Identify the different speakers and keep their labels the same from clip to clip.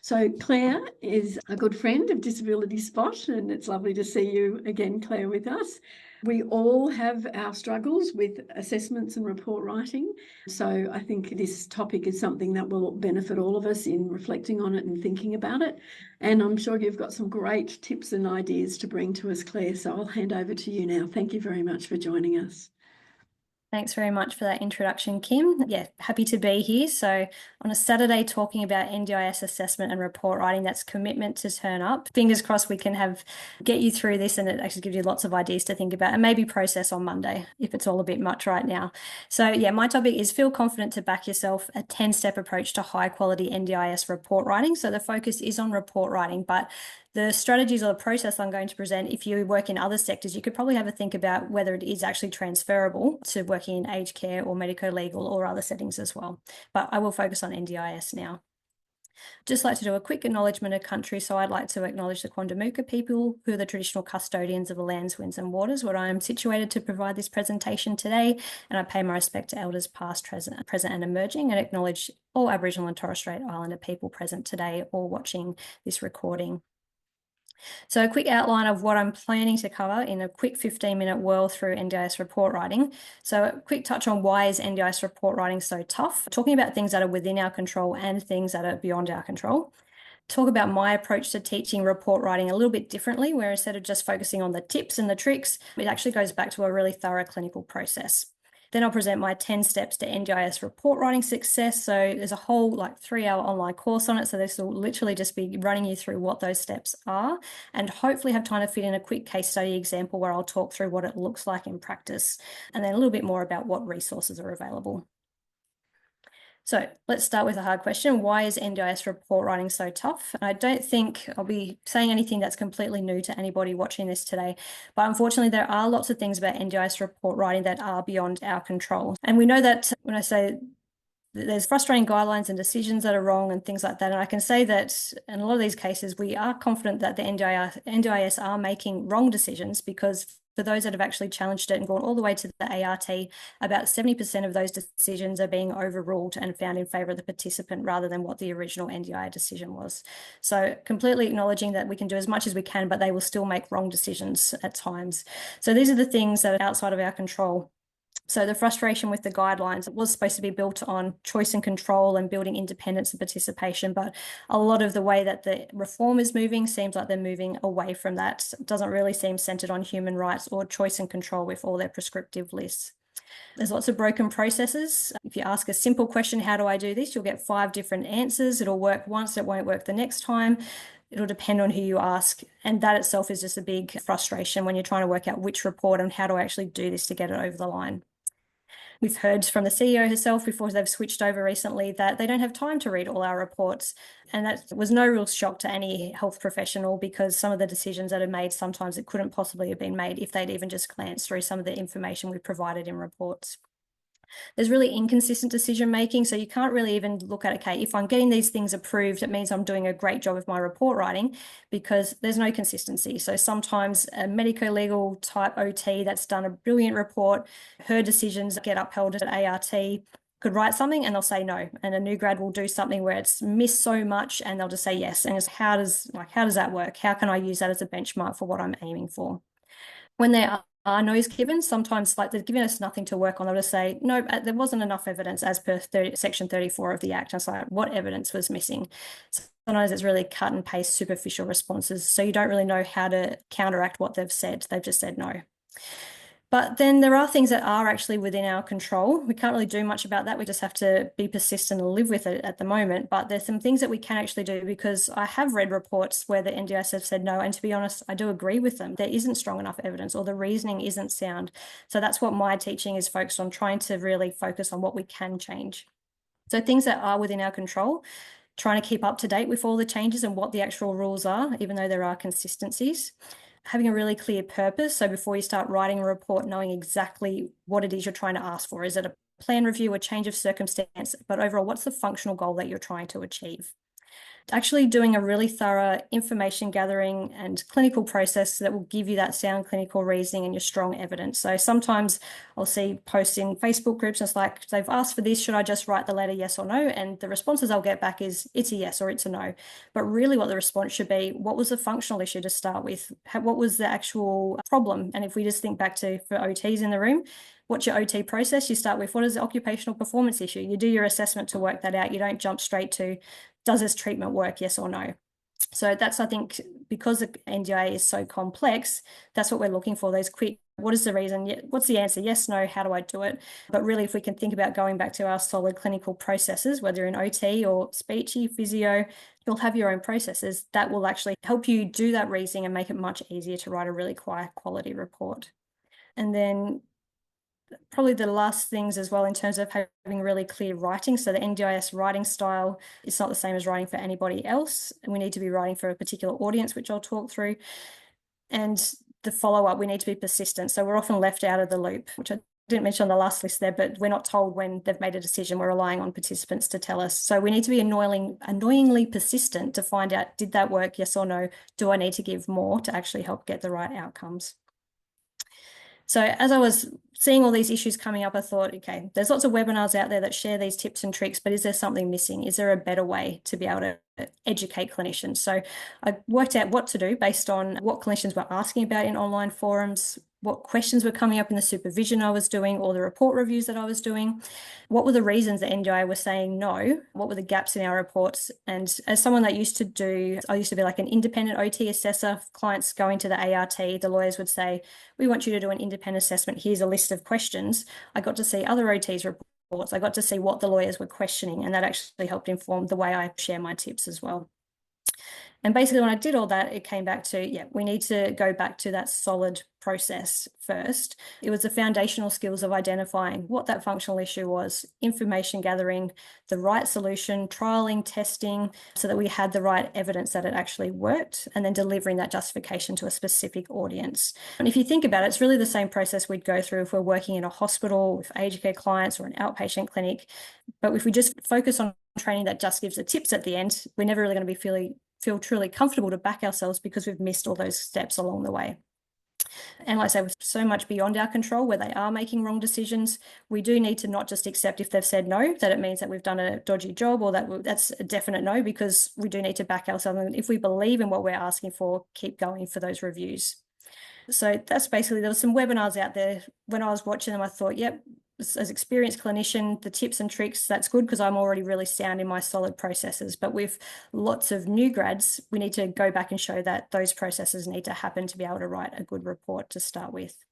Speaker 1: So Clare is a good friend of Disability Spot, and it's lovely to see you again, Clare, with us. We all have our struggles with assessments and report writing. So I think this topic is something that will benefit all of us in reflecting on it and thinking about it. And I'm sure you've got some great tips and ideas to bring to us, Clare. So I'll hand over to you now. Thank you very much for joining us.
Speaker 2: Thanks very much for that introduction, Kim. Yeah, happy to be here. So on a Saturday talking about NDIS assessment and report writing, that's commitment to turn up. Fingers crossed we can get you through this, and it actually gives you lots of ideas to think about and maybe process on Monday if it's all a bit much right now. So yeah, my topic is feel confident to back yourself, a 10-step approach to high quality NDIS report writing. So the focus is on report writing, but the strategies or the process I'm going to present, if you work in other sectors, you could probably have a think about whether it is actually transferable to working in aged care or medico-legal or other settings as well. But I will focus on NDIS now. Just like to do a quick acknowledgement of country. So I'd like to acknowledge the Quandamooka people, who are the traditional custodians of the lands, winds and waters, where I am situated to provide this presentation today. And I pay my respect to elders past, present and emerging, and acknowledge all Aboriginal and Torres Strait Islander people present today or watching this recording. So a quick outline of what I'm planning to cover in a quick 15-minute whirl through NDIS report writing. So a quick touch on why is NDIS report writing so tough, talking about things that are within our control and things that are beyond our control. Talk about my approach to teaching report writing a little bit differently, where instead of just focusing on the tips and the tricks, it actually goes back to a really thorough clinical process. Then I'll present my 10 steps to NDIS report writing success. So there's a whole 3-hour online course on it. So this will literally just be running you through what those steps are, and hopefully have time to fit in a quick case study example where I'll talk through what it looks like in practice, and then a little bit more about what resources are available. So let's start with a hard question. Why is NDIS report writing so tough? I don't think I'll be saying anything that's completely new to anybody watching this today, but unfortunately there are lots of things about NDIS report writing that are beyond our control. And we know that when I say there's frustrating guidelines and decisions that are wrong and things like that. And I can say that in a lot of these cases, we are confident that the NDIS are making wrong decisions, because for those that have actually challenged it and gone all the way to the ART, about 70% of those decisions are being overruled and found in favour of the participant rather than what the original NDI decision was. So completely acknowledging that we can do as much as we can, but they will still make wrong decisions at times. So these are the things that are outside of our control. So the frustration with the guidelines, it was supposed to be built on choice and control and building independence and participation, but a lot of the way that the reform is moving seems like they're moving away from that. It doesn't really seem centred on human rights or choice and control with all their prescriptive lists. There's lots of broken processes. If you ask a simple question, how do I do this? You'll get 5 different answers. It'll work once, it won't work the next time. It'll depend on who you ask. And that itself is just a big frustration when you're trying to work out which report and how do I actually do this to get it over the line. We've heard from the CEO herself before they've switched over recently that they don't have time to read all our reports. And that was no real shock to any health professional, because some of the decisions that are made, sometimes it couldn't possibly have been made if they'd even just glanced through some of the information we provided in reports. There's really inconsistent decision making, so you can't really even look at, okay, if I'm getting these things approved, it means I'm doing a great job of my report writing, because there's no consistency. So sometimes a medico-legal type OT that's done a brilliant report, her decisions get upheld at ART, could write something and they'll say no, and a new grad will do something where it's missed so much and they'll just say yes. And it's how does that work? How can I use that as a benchmark for what I'm aiming for? When there are no's given, sometimes they're giving us nothing to work on, they'll just say, no, there wasn't enough evidence as per section 34 of the Act. And it's like, what evidence was missing? Sometimes it's really cut and paste superficial responses. So you don't really know how to counteract what they've said. They've just said no. But then there are things that are actually within our control. We can't really do much about that. We just have to be persistent and live with it at the moment. But there's some things that we can actually do, because I have read reports where the NDIS have said no. And to be honest, I do agree with them. There isn't strong enough evidence, or the reasoning isn't sound. So that's what my teaching is focused on, trying to really focus on what we can change. So things that are within our control, trying to keep up to date with all the changes and what the actual rules are, even though there are consistencies. Having a really clear purpose. So before you start writing a report, knowing exactly what it is you're trying to ask for. Is it a plan review, a change of circumstance? But overall, what's the functional goal that you're trying to achieve? actually doing a really thorough information gathering and clinical process that will give you that sound clinical reasoning and your strong evidence. So sometimes I'll see posts in Facebook groups, and it's like, they've asked for this, should I just write the letter yes or no? And the responses I'll get back is it's a yes or it's a no. But really what the response should be, what was the functional issue to start with? What was the actual problem? And if we just think back to, for OTs in the room, what's your OT process? You start with, what is the occupational performance issue? You do your assessment to work that out. You don't jump straight to, does this treatment work, yes or no? So that's, I think, because the NDIA is so complex, that's what we're looking for, those quick, what is the reason? What's the answer? Yes, no, how do I do it? But really, if we can think about going back to our solid clinical processes, whether in OT or speechy, physio, you'll have your own processes that will actually help you do that reasoning and make it much easier to write a really quality report. And then probably the last things as well in terms of having really clear writing. So the NDIS writing style is not the same as writing for anybody else. And we need to be writing for a particular audience, which I'll talk through. And the follow-up, we need to be persistent. So we're often left out of the loop, which I didn't mention on the last list there, but we're not told when they've made a decision. We're relying on participants to tell us. So we need to be annoyingly persistent to find out, did that work, yes or no? Do I need to give more to actually help get the right outcomes? So as I was seeing all these issues coming up, I thought, okay, there's lots of webinars out there that share these tips and tricks, but is there something missing? Is there a better way to be able to educate clinicians? So I worked out what to do based on what clinicians were asking about in online forums, what questions were coming up in the supervision I was doing or the report reviews that I was doing. What were the reasons the NDI were saying no? What were the gaps in our reports? And as someone that I used to be like an independent OT assessor, clients going to the ART, the lawyers would say, we want you to do an independent assessment. Here's a list of questions. I got to see other OTs reports. I got to see what the lawyers were questioning, and that actually helped inform the way I share my tips as well. And basically when I did all that, it came back to, yeah, we need to go back to that solid process first. It was the foundational skills of identifying what that functional issue was, information gathering, the right solution, trialing, testing, so that we had the right evidence that it actually worked, and then delivering that justification to a specific audience. And if you think about it, it's really the same process we'd go through if we're working in a hospital with aged care clients or an outpatient clinic. But if we just focus on training that just gives the tips at the end, we're never really going to be feel truly comfortable to back ourselves because we've missed all those steps along the way. And like I say, with so much beyond our control where they are making wrong decisions, we do need to not just accept if they've said no, that it means that we've done a dodgy job or that's a definite no, because we do need to back ourselves. And if we believe in what we're asking for, keep going for those reviews. So that's basically, there were some webinars out there. When I was watching them, I thought, yep, as experienced clinician, the tips and tricks, that's good because I'm already really sound in my solid processes. But with lots of new grads, we need to go back and show that those processes need to happen to be able to write a good report to start with.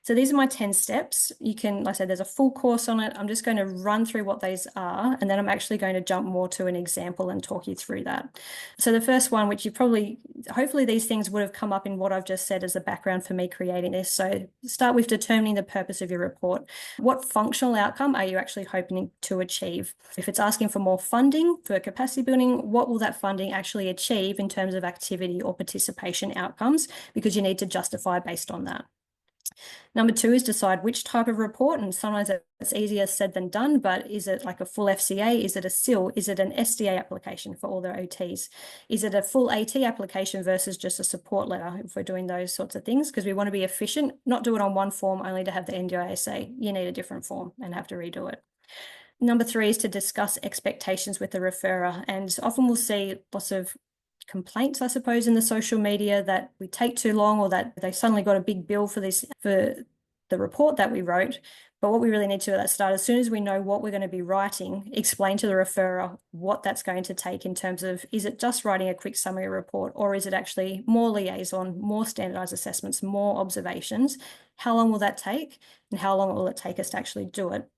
Speaker 2: So these are my 10 steps. You can, like I said, there's a full course on it. I'm just going to run through what these are, and then I'm actually going to jump more to an example and talk you through that. So the first one, which you hopefully these things would have come up in what I've just said as a background for me creating this. So start with determining the purpose of your report. What functional outcome are you actually hoping to achieve? If it's asking for more funding for capacity building, what will that funding actually achieve in terms of activity or participation outcomes? Because you need to justify based on that. Number 2 is decide which type of report, and sometimes it's easier said than done, but is it like a full FCA? Is it a SIL? Is it an SDA application for all their OTs? Is it a full AT application versus just a support letter if we're doing those sorts of things? Because we want to be efficient, not do it on one form only to have the NDIS say you need a different form and have to redo it. Number 3 is to discuss expectations with the referrer, and often we'll see lots of complaints, I suppose, in the social media that we take too long or that they suddenly got a big bill for the report that we wrote. But what we really need to do at that start, as soon as we know what we're going to be writing, explain to the referrer what that's going to take in terms of, is it just writing a quick summary report, or is it actually more liaison, more standardized assessments, more observations? How long will that take, and how long will it take us to actually do it?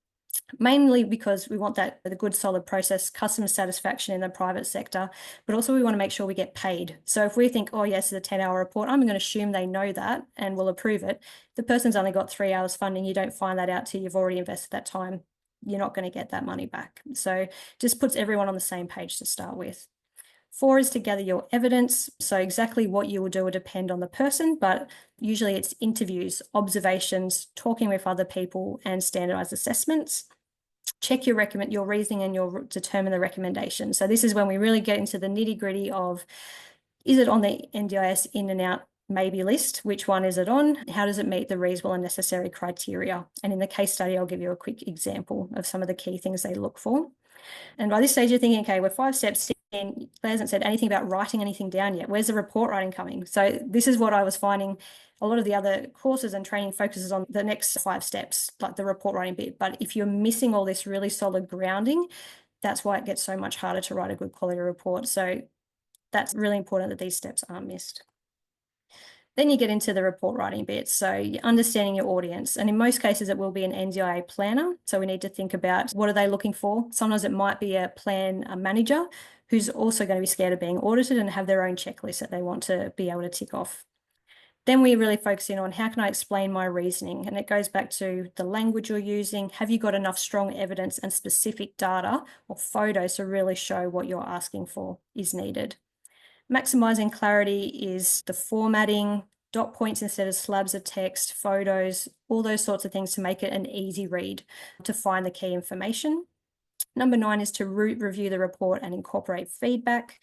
Speaker 2: Mainly because we want the good solid process, customer satisfaction in the private sector, but also we want to make sure we get paid. So if we think, oh yes, it's a 10-hour report, I'm going to assume they know that and will approve it. If the person's only got 3 hours funding, you don't find that out till you've already invested that time, you're not going to get that money back. So just puts everyone on the same page to start with. 4 is to gather your evidence. So exactly what you will do will depend on the person, but usually it's interviews, observations, talking with other people, and standardized assessments. check your reasoning and you'll determine the recommendation. So this is when we really get into the nitty-gritty of, is it on the NDIS in and out maybe list? Which one is it on? How does it meet the reasonable and necessary criteria? And in the case study, I'll give you a quick example of some of the key things they look for. And by this stage, you're thinking, okay, we're 5 steps in. Claire hasn't said anything about writing anything down yet. Where's the report writing coming? So this is what I was finding. A lot of the other courses and training focuses on the next 5 steps, like the report writing bit. But if you're missing all this really solid grounding, that's why it gets so much harder to write a good quality report. So that's really important that these steps aren't missed. Then you get into the report writing bit. So you're understanding your audience. And in most cases, it will be an NDIA planner. So we need to think about what are they looking for. Sometimes it might be a manager who's also going to be scared of being audited and have their own checklist that they want to be able to tick off. Then we really focus in on how can I explain my reasoning? And it goes back to the language you're using. Have you got enough strong evidence and specific data or photos to really show what you're asking for is needed? Maximizing clarity is the formatting, dot points instead of slabs of text, photos, all those sorts of things to make it an easy read to find the key information. Number 9 is to review the report and incorporate feedback.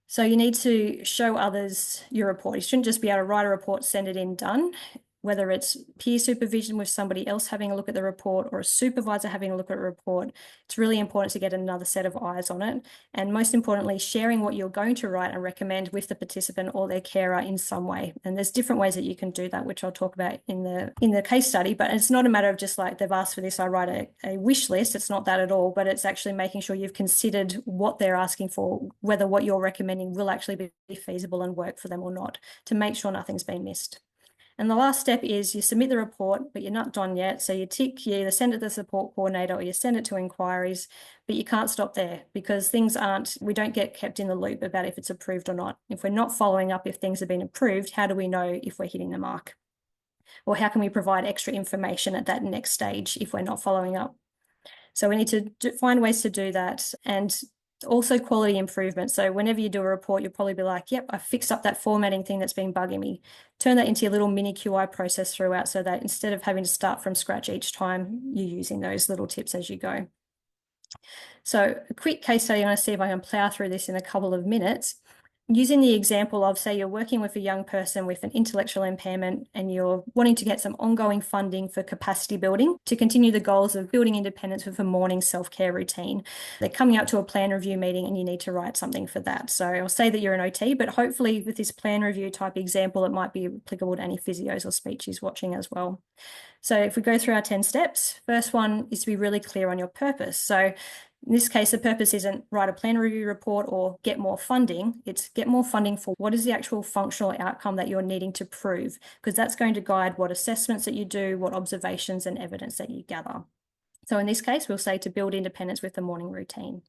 Speaker 2: So you need to show others your report. You shouldn't just be able to write a report, send it in, done. Whether it's peer supervision with somebody else having a look at the report or a supervisor having a look at a report, it's really important to get another set of eyes on it. And most importantly, sharing what you're going to write and recommend with the participant or their carer in some way. And there's different ways that you can do that, which I'll talk about in the case study. But it's not a matter of just like they've asked for this, I write a wish list. It's not that at all, but it's actually making sure you've considered what they're asking for, whether what you're recommending will actually be feasible and work for them or not, to make sure nothing's been missed. And the last step is you submit the report, but you're not done yet. So you either send it to the support coordinator or you send it to inquiries, but you can't stop there because we don't get kept in the loop about if it's approved or not. If we're not following up if things have been approved, how do we know if we're hitting the mark? Or how can we provide extra information at that next stage if we're not following up? So we need to find ways to do that. And also quality improvement. So whenever you do a report, you'll probably be like, yep, I fixed up that formatting thing that's been bugging me. Turn that into your little mini QI process throughout so that instead of having to start from scratch each time, you're using those little tips as you go. So a quick case study, I'm going to see if I can plow through this in a couple of minutes. Using the example of, say, you're working with a young person with an intellectual impairment and you're wanting to get some ongoing funding for capacity building to continue the goals of building independence with a morning self-care routine. They're coming up to a plan review meeting and you need to write something for that. So I'll say that you're an OT, but hopefully with this plan review type example, it might be applicable to any physios or speechies watching as well. So if we go through our 10 steps, first one is to be really clear on your purpose. So in this case, the purpose isn't write a plan review report or get more funding. It's get more funding for what is the actual functional outcome that you're needing to prove, because that's going to guide what assessments that you do, what observations and evidence that you gather. So in this case, we'll say to build independence with the morning routine.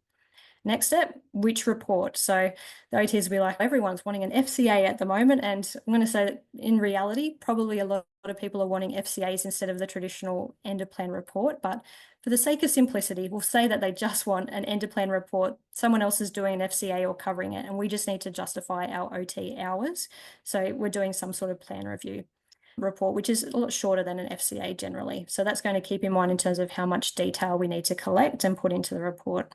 Speaker 2: Next step, which report? So the OTs will be like, everyone's wanting an FCA at the moment. And I'm going to say that in reality, probably a lot of people are wanting FCAs instead of the traditional end of plan report. But for the sake of simplicity, we'll say that they just want an end of plan report. Someone else is doing an FCA or covering it, and we just need to justify our OT hours. So we're doing some sort of plan review report, which is a lot shorter than an FCA generally. So that's going to keep in mind in terms of how much detail we need to collect and put into the report.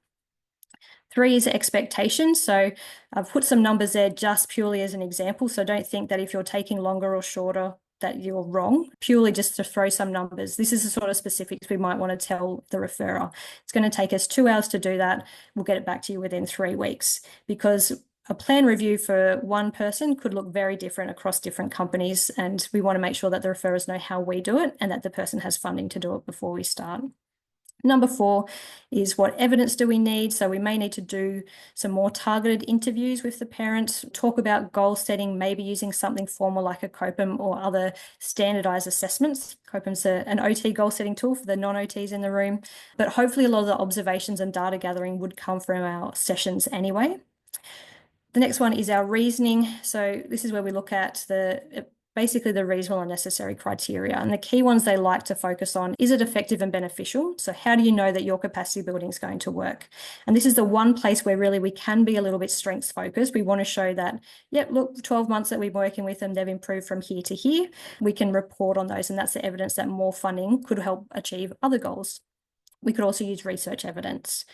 Speaker 2: 3 is expectations. So I've put some numbers there just purely as an example. So don't think that if you're taking longer or shorter that you're wrong, purely just to throw some numbers. This is the sort of specifics we might want to tell the referrer. It's going to take us 2 hours to do that. We'll get it back to you within 3 weeks, because a plan review for one person could look very different across different companies. And we want to make sure that the referrers know how we do it and that the person has funding to do it before we start. Number 4 is what evidence do we need? So we may need to do some more targeted interviews with the parent, talk about goal setting, maybe using something formal like a COPEM or other standardized assessments. COPEM's an OT goal setting tool for the non-OTs in the room, but hopefully a lot of the observations and data gathering would come from our sessions anyway. The next one is our reasoning. So this is where we look at basically the reasonable and necessary criteria. And the key ones they like to focus on, is it effective and beneficial? So how do you know that your capacity building is going to work? And this is the one place where really we can be a little bit strengths focused. We want to show that, yep, look, 12 months that we're working with them, they've improved from here to here. We can report on those, and that's the evidence that more funding could help achieve other goals. We could also use research evidence.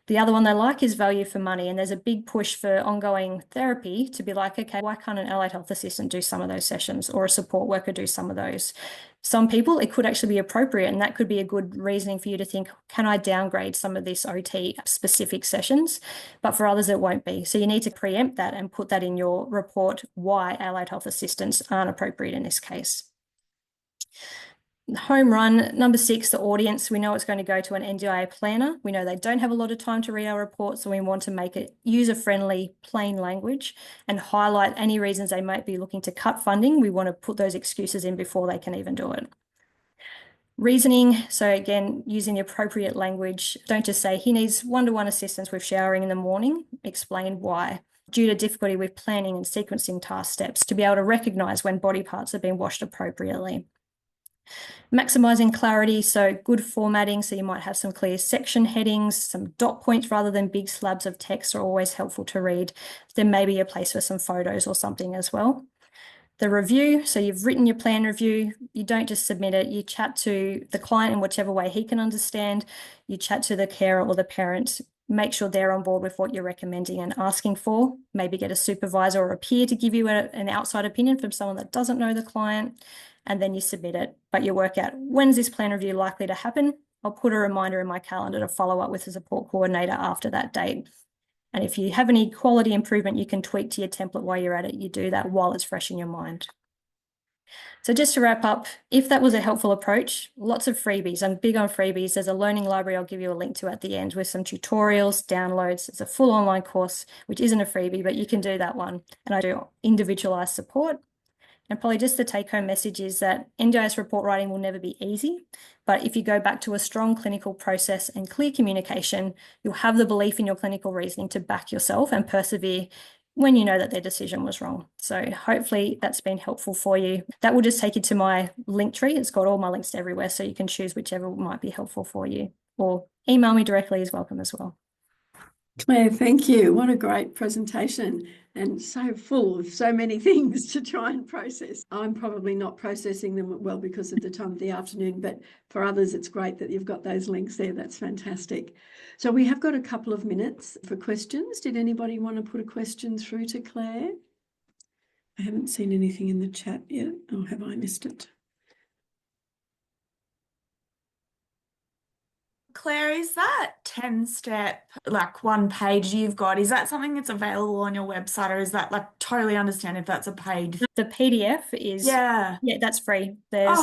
Speaker 2: The other one they like is value for money. And there's a big push for ongoing therapy to be like, okay, why can't an allied health assistant do some of those sessions, or a support worker do some of those? Some people, it could actually be appropriate, and that could be a good reasoning for you to think, can I downgrade some of this OT specific sessions? But for others, it won't be. So you need to preempt that and put that in your report, why allied health assistants aren't appropriate in this case. Home run, number 6, the audience. We know it's going to go to an NDIA planner. We know they don't have a lot of time to read our report, so we want to make it user-friendly, plain language, and highlight any reasons they might be looking to cut funding. We want to put those excuses in before they can even do it. Reasoning, so again, using the appropriate language. Don't just say he needs one-to-one assistance with showering in the morning. Explain why. Due to difficulty with planning and sequencing task steps, to be able to recognise when body parts are being washed appropriately. Maximising clarity, so good formatting, so you might have some clear section headings, some dot points rather than big slabs of text are always helpful to read. There may be a place for some photos or something as well. The review, so you've written your plan review, you don't just submit it, you chat to the client in whichever way he can understand, you chat to the carer or the parent, make sure they're on board with what you're recommending and asking for, maybe get a supervisor or a peer to give you an outside opinion from someone that doesn't know the client, and then you submit it. But you work out, when's this plan review likely to happen? I'll put a reminder in my calendar to follow up with the support coordinator after that date. And if you have any quality improvement you can tweak to your template while you're at it, you do that while it's fresh in your mind. So just to wrap up, if that was a helpful approach, lots of freebies. I'm big on freebies. There's a learning library I'll give you a link to at the end with some tutorials, downloads. It's a full online course, which isn't a freebie, but you can do that one. And I do individualized support. And probably just the take-home message is that NDIS report writing will never be easy, but if you go back to a strong clinical process and clear communication, you'll have the belief in your clinical reasoning to back yourself and persevere when you know that their decision was wrong. So hopefully that's been helpful for you. That will just take you to my link tree. It's got all my links everywhere, so you can choose whichever might be helpful for you, or email me directly is welcome as well.
Speaker 1: Claire, thank you. What a great presentation, and so full of so many things to try and process. I'm probably not processing them well because of the time of the afternoon, but for others, it's great that you've got those links there. That's fantastic. So we have got a couple of minutes for questions. Did anybody want to put a question through to Claire? I haven't seen anything in the chat yet. Oh, have I missed it?
Speaker 3: Claire, is that 10-step, like one page you've got, is that something that's available on your website, or is that like totally understand if that's a paid?
Speaker 2: The PDF is, yeah, that's free. There's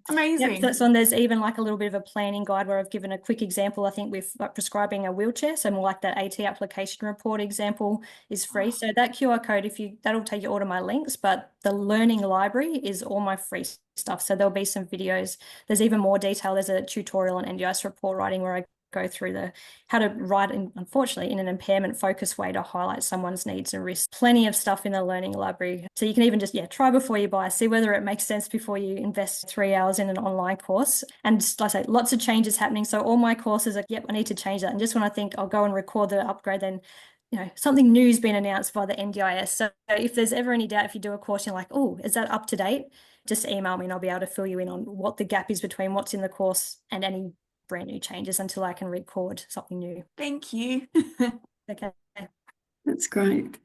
Speaker 3: amazing.
Speaker 2: Yep, that's on. There's even like a little bit of a planning guide where I've given a quick example. I think with like prescribing a wheelchair, so more like that AT application report example is free. So that QR code, that'll take you all to my links, but the learning library is all my free stuff. So there'll be some videos. There's even more detail. There's a tutorial on NDIS report writing where I go through how to write unfortunately in an impairment focused way to highlight someone's needs and risks. Plenty of stuff in the learning library. So you can even just try before you buy, see whether it makes sense before you invest 3 hours in an online course. And like I say, lots of changes happening. So all my courses are, I need to change that. And just when I think I'll go and record the upgrade, then something new's been announced by the NDIS. So if there's ever any doubt, if you do a course, you're like, oh, is that up to date? Just email me and I'll be able to fill you in on what the gap is between what's in the course and any brand new changes until I can record something new.
Speaker 3: Thank you.
Speaker 2: Okay.
Speaker 1: That's great.